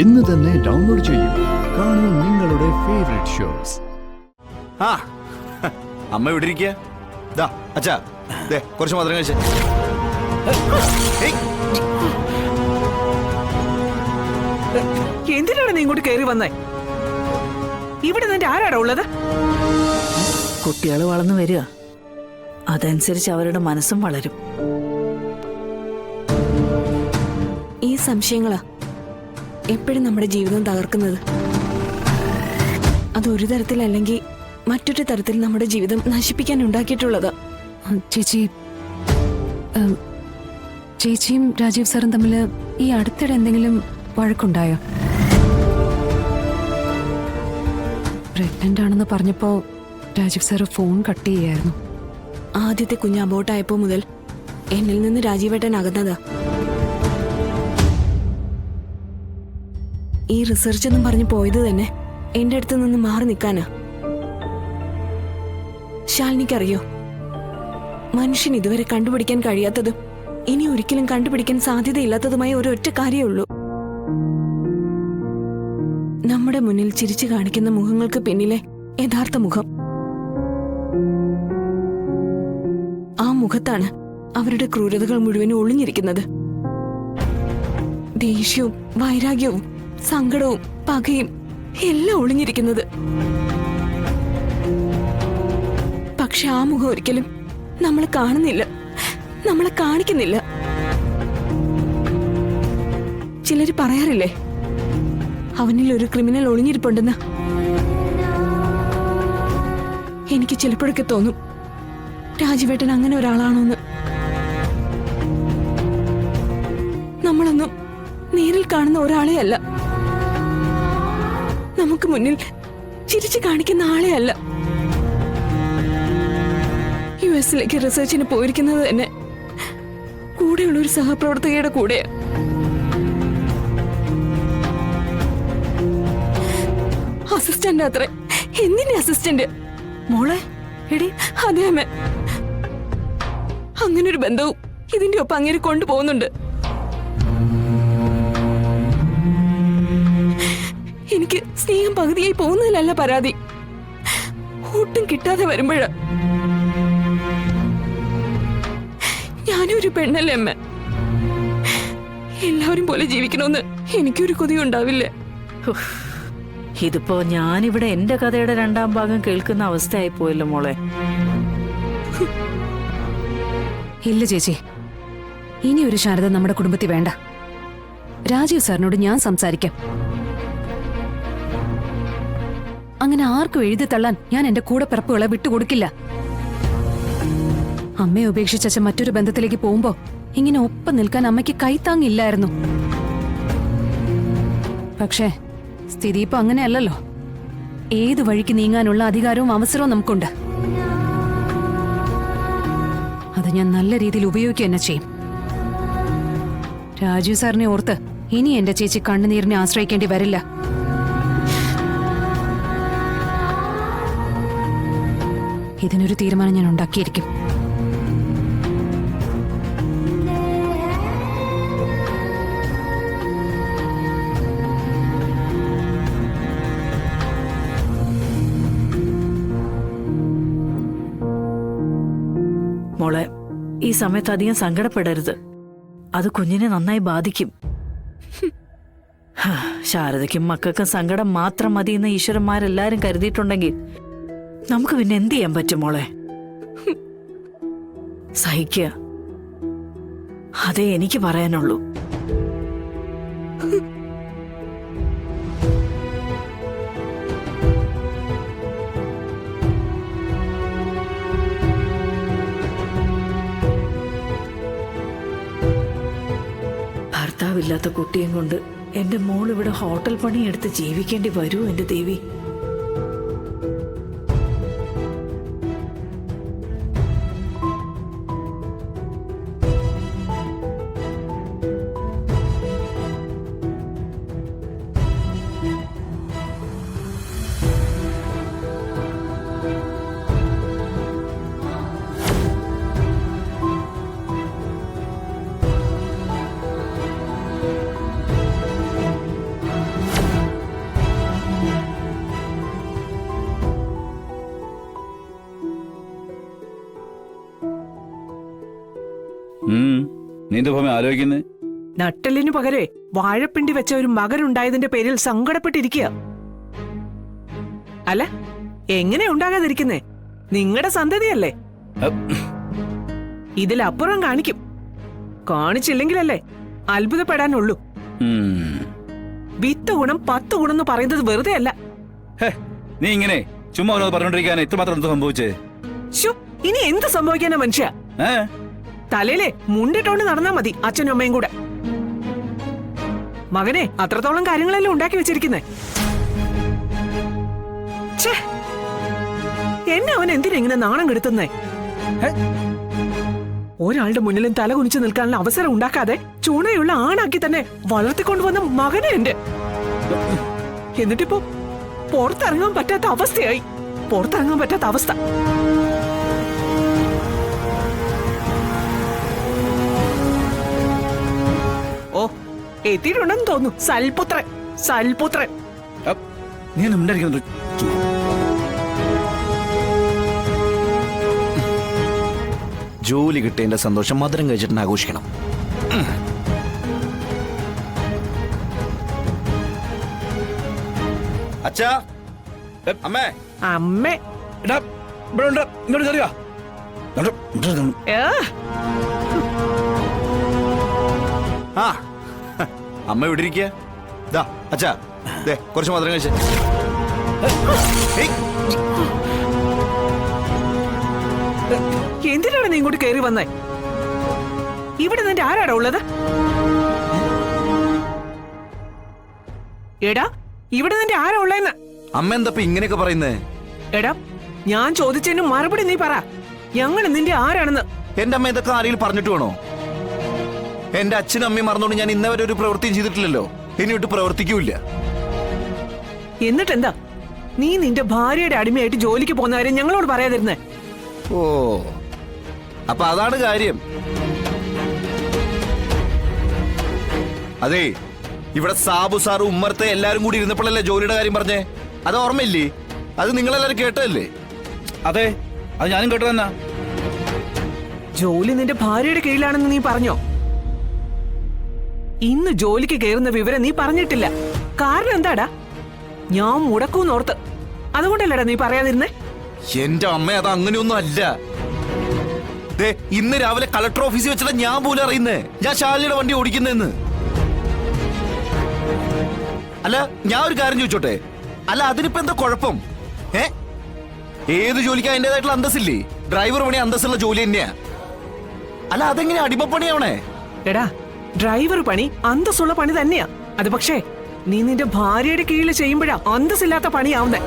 ഇന്ന് തന്നെ ഡൗൺലോഡ് ചെയ്യൂ. കാണൂ നിങ്ങളുടെ ഫേവറേറ്റ് ഷോസ്. ആ അമ്മ ഇവിടെ ഇരിക്കുക. അച്ഛാ കുറച്ച് മാത്രം കഴിച്ചേ. എന്തിനാണ് നീ ഇങ്ങോട്ട് കയറി വന്നേ? ഇവിടെ നിന്റെ ആരാടാ ഉള്ളത്? കുട്ടികൾ വളർന്നു വരിക, അതനുസരിച്ച് അവരുടെ മനസ്സും വളരും. ഈ സംശയങ്ങളാ എപ്പോഴും നമ്മുടെ ജീവിതം തകർക്കുന്നത്. അതൊരു തരത്തിലല്ലെങ്കിൽ മറ്റൊരു തരത്തിൽ നമ്മുടെ ജീവിതം നശിപ്പിക്കാൻ ഉണ്ടാക്കിയിട്ടുള്ളതാ. ചേച്ചിയും രാജീവ് സാറും തമ്മിൽ ഈ അടുത്തിടെ എന്തെങ്കിലും വഴക്കുണ്ടായോ? പ്രഗ്നന്റ് ആണെന്ന് പറഞ്ഞപ്പോ രാജീവ് സാറ് ഫോൺ കട്ട് ചെയ്യായിരുന്നു. ആദ്യത്തെ കുഞ്ഞ് അബോട്ടായപ്പോ മുതൽ എന്നിൽ നിന്ന് രാജീവേട്ടൻ അകന്നതാ. ഈ റിസർച്ച് എന്നും പറഞ്ഞു പോയത് തന്നെ എന്റെ അടുത്ത് നിന്ന് മാറി നിൽക്കാനാ. ശാലിനിക്കറിയോ, മനുഷ്യൻ ഇതുവരെ കണ്ടുപിടിക്കാൻ കഴിയാത്തതും ഇനി ഒരിക്കലും കണ്ടുപിടിക്കാൻ സാധ്യതയില്ലാത്തതുമായ ഒരൊറ്റ കാര്യമേ ഉള്ളൂ. നമ്മുടെ മുന്നിൽ ചിരിച്ചു കാണിക്കുന്ന മുഖങ്ങൾക്ക് പിന്നിലെ യഥാർത്ഥ മുഖം. ആ മുഖത്താണ് അവരുടെ ക്രൂരതകൾ മുഴുവനും ഒളിഞ്ഞിരിക്കുന്നത്. ദേഷ്യവും വൈരാഗ്യവും സങ്കടവും പകയും എല്ലാം ഒളിഞ്ഞിരിക്കുന്നത്. പക്ഷെ ആ മുഖം ഒരിക്കലും നമ്മൾ കാണുന്നില്ല, നമ്മളെ കാണിക്കുന്നില്ല. ചിലര് പറയാറില്ലേ, അവനിൽ ഒരു ക്രിമിനൽ ഒളിഞ്ഞിരിപ്പുണ്ടെന്ന്. എനിക്ക് ചിലപ്പോഴൊക്കെ തോന്നും രാജീവേട്ടൻ അങ്ങനെ ഒരാളാണോന്ന്. നമ്മളൊന്നും നേരിൽ കാണുന്ന ഒരാളെ അല്ല, നമുക്ക് മുന്നിൽ ചിരിച്ചു കാണിക്കുന്ന ആളെ അല്ല. യുഎസിലേക്ക് റിസർച്ചിന് പോയിരിക്കുന്നത് തന്നെ കൂടെയുള്ള ഒരു സഹപ്രവർത്തകയുടെ കൂടെയാ. അസിസ്റ്റന്റ് അത്ര. എന്തിന്റെ അസിസ്റ്റന്റ്? മോളെ എടി. അതെ അമ്മ, അങ്ങനൊരു ബന്ധവും ഇതിന്റെ ഒപ്പം അങ്ങനെ കൊണ്ടുപോകുന്നുണ്ട്. എനിക്ക് സ്നേഹം പകുതിയായി പോകുന്നതിലല്ല പരാതി, ഒട്ടും കിട്ടാതെ വരുമ്പോഴാ. ഞാനും ഒരു പെണ്ണല്ലേ അമ്മ, എല്ലാവരും പോലെ ജീവിക്കണമെന്ന് എനിക്കൊരു കൊതി ഉണ്ടാവില്ലേ? ഇതിപ്പോ ഞാനിവിടെ എന്റെ കഥയുടെ 2ാം ഭാഗം കേൾക്കുന്ന അവസ്ഥയായി പോയല്ലോ മോളെ. ഇല്ല ചേച്ചി, ഇനി ഒരു ശാരദ നമ്മുടെ കുടുംബത്തിൽ വേണ്ട. രാജീവ് സാറിനോട് ഞാൻ സംസാരിക്കാം. അങ്ങനെ ആർക്കും എഴുതി തള്ളാൻ ഞാൻ എന്റെ കൂടെ പിറപ്പുകളെ വിട്ടുകൊടുക്കില്ല. അമ്മയെ ഉപേക്ഷിച്ച മറ്റൊരു ബന്ധത്തിലേക്ക് പോകുമ്പോ ഇങ്ങനെ ഒപ്പം നിൽക്കാൻ അമ്മയ്ക്ക് കൈത്താങ്ങില്ലായിരുന്നു. പക്ഷേ സ്ഥിതി ഇപ്പൊ അങ്ങനെയല്ലല്ലോ. ഏത് വഴിക്ക് നീങ്ങാനുള്ള അധികാരവും അവസരവും നമുക്കുണ്ട്. അത് ഞാൻ നല്ല രീതിയിൽ ഉപയോഗിക്കുക തന്നെ ചെയ്യും. രാജീവ് സാറിനെ ഓർത്ത് ഇനി എന്റെ ചേച്ചി കണ്ണുനീരിനെ ആശ്രയിക്കേണ്ടി വരില്ല. ഇതിനൊരു തീരുമാനം ഞാൻ ഉണ്ടാക്കിയിരിക്കും. മോളെ, ഈ സമയത്ത് അധികം സങ്കടപ്പെടരുത്. അത് കുഞ്ഞിനെ നന്നായി ബാധിക്കും. ശാരദയ്ക്കും മക്കൾക്കും സങ്കടം മാത്രം മതിയെന്ന് ഈശ്വരന്മാരെല്ലാരും കരുതിയിട്ടുണ്ടെങ്കിൽ നമുക്ക് പിന്നെ എന്ത് ചെയ്യാൻ പറ്റും മോളെ? സഹിക്കുക, അതേ എനിക്ക് പറയാനുള്ളൂ. ഭർത്താവില്ലാത്ത കുട്ടിയും കൊണ്ട് എന്റെ മോൾ ഇവിടെ ഹോട്ടൽ പണിയെടുത്ത് ജീവിക്കേണ്ടി വരൂ എന്റെ ദേവി. നീന്റെ ഭൂമി ആലോചിക്കുന്നേ? നട്ടലിനു പകരെ വാഴപ്പിണ്ടി വെച്ച ഒരു മകനുണ്ടായതിന്റെ പേരിൽ സങ്കടപ്പെട്ടിരിക്കുക. അല്ല, എങ്ങനെ ഉണ്ടാകാതിരിക്കുന്നേ? നിങ്ങളുടെ സന്തതിയല്ലേ. ഇതിലപ്പുറം കാണിക്കും. കാണിച്ചില്ലെങ്കിലല്ലേ അത്ഭുതപ്പെടാനുള്ളൂ. വിത്ത് ഗുണം 10 ഗുണം എന്ന് പറയുന്നത് വെറുതെ അല്ല. നീ ഇങ്ങനെ ചുമ്മാ ഓരോന്ന് പറഞ്ഞോണ്ടിരിക്കാൻ ഇത്രമാത്രം എന്ത് സംഭവിച്ചേ? ഇനി എന്ത് സംഭവിക്കാനാ മനുഷ്യ? തലയിലെ മുണ്ടിട്ടോണ്ട് നടന്നാ മതി അച്ഛനും അമ്മയും കൂടെ. മകനെ അത്രത്തോളം കാര്യങ്ങളെല്ലാം ഉണ്ടാക്കി വെച്ചിരിക്കുന്നേ. എന്നെ അവൻ എന്തിനാ ഇങ്ങനെ നാണം കെടുത്തുന്നേ? ഒരാളുടെ മുന്നിലും തല കുനിച്ചു നിൽക്കാനുള്ള അവസരം ഉണ്ടാക്കാതെ ചൂണയുള്ള ആണാക്കി തന്നെ വളർത്തിക്കൊണ്ടുവന്ന മകനെ എന്റെ. എന്നിട്ടിപ്പോ പുറത്തിറങ്ങാൻ പറ്റാത്ത അവസ്ഥയായി. പുറത്തിറങ്ങാൻ പറ്റാത്ത അവസ്ഥ. ഓ, എത്തിയിട്ടുണ്ടെന്ന് തോന്നുന്നു. സൽപുത്രൻ, സൽപുത്രൻ. നീ ഉണ്ടായിരിക്കുന്നത് ജോലി കിട്ടിയതിന്റെ സന്തോഷം മധുരം കഴിച്ചിട്ട് ആഘോഷിക്കണം. അച്ഛാ, അമ്മേ, അമ്മേ. ഇങ്ങോട്ട് കയറിയാ. ആ, അമ്മ ഇവിടെ ഇരിക്കുക. ദാ അച്ഛാ, ദേ കുറച്ച് മധുരം കഴിച്ചേ. എന്തിനാണ് നീ ഇങ്ങോട്ട് കയറി വന്നേ? ഇവിടെ നിന്റെ ആരാടാ ഉള്ളത്? എടാ, ഇവിടെ നിന്റെ ആരാ ഉള്ളതെന്ന്? അമ്മ എന്താ ഇങ്ങനെയൊക്കെ പറയുന്നേ? എടാ, ഞാൻ ചോദിച്ചതിന് മറുപടി നീ പറ. ഞങ്ങൾ നിന്റെ ആരാണെന്ന്. എന്റെ അമ്മ ഇതൊക്കെ ആരെങ്കിലും പറഞ്ഞിട്ട് വേണോ? എന്റെ അച്ഛനും അമ്മയും മറന്നോണ്ട് ഞാൻ ഇന്നവരെ ഒരു പ്രവൃത്തിയും ചെയ്തിട്ടില്ലല്ലോ. ഇനിയൊട്ട് പ്രവർത്തിക്കൂല. എന്നിട്ടെന്താ നീ നിന്റെ ഭാര്യയുടെ അടിമയായിട്ട് ജോലിക്ക് പോകുന്ന കാര്യം ഞങ്ങളോട് പറയാതിരുന്നേ? ഓ, അപ്പൊ അതാണ് കാര്യം. അതെ, ഇവിടെ സാബു സാറും ഉമ്മർത്തെ എല്ലാരും കൂടി ഇരുന്നപ്പോഴല്ലേ ജോലിയുടെ കാര്യം പറഞ്ഞേ? അത് ഓർമ്മയില്ലേ? അത് നിങ്ങളെല്ലാരും കേട്ടതല്ലേ? അതെ, അത് ഞാനും കേട്ടു തന്നെ. ജോലി നിന്റെ ഭാര്യയുടെ കീഴിലാണെന്ന് നീ പറഞ്ഞോ? ഇന്ന് ജോലിക്ക് കയറുന്ന വിവരം നീ പറഞ്ഞിട്ടില്ല. കാരണം എന്താടാ? ഞാൻ മുടക്കൂന്നോർത്ത്. അതുകൊണ്ടല്ലേടാ നീ പറയാതിരുന്നേ? എന്റെ അമ്മ, അത് അങ്ങനെയൊന്നും അല്ല. ഇന്ന് രാവിലെ കളക്ടർ ഓഫീസിൽ വെച്ചിട്ട് ഞാൻ പോലും അറിയുന്നേ ഞാൻ ശാലിയുടെ വണ്ടി ഓടിക്കുന്നതെന്ന്. അല്ല, ഞാൻ ഒരു കാര്യം ചോദിച്ചോട്ടെ? അല്ല, അതിനിപ്പോ എന്താ കുഴപ്പം? ഏത് ജോലിക്ക് അതിൻ്റെതായിട്ടുള്ള അന്തസ്സില്ലേ? ഡ്രൈവർ പണി അന്തസ്സുള്ള ജോലി തന്നെയാ. അല്ല, അതെങ്ങനെയാ അടിമപ്പണിയാവണേ? എടാ, ഡ്രൈവർ പണി അന്തസ്സുള്ള പണി തന്നെയാ. അത് പക്ഷേ നീ നിന്റെ ഭാര്യയുടെ കീഴിൽ ചെയ്യുമ്പോഴാ അന്തസ്സില്ലാത്ത പണിയാവുന്നേ.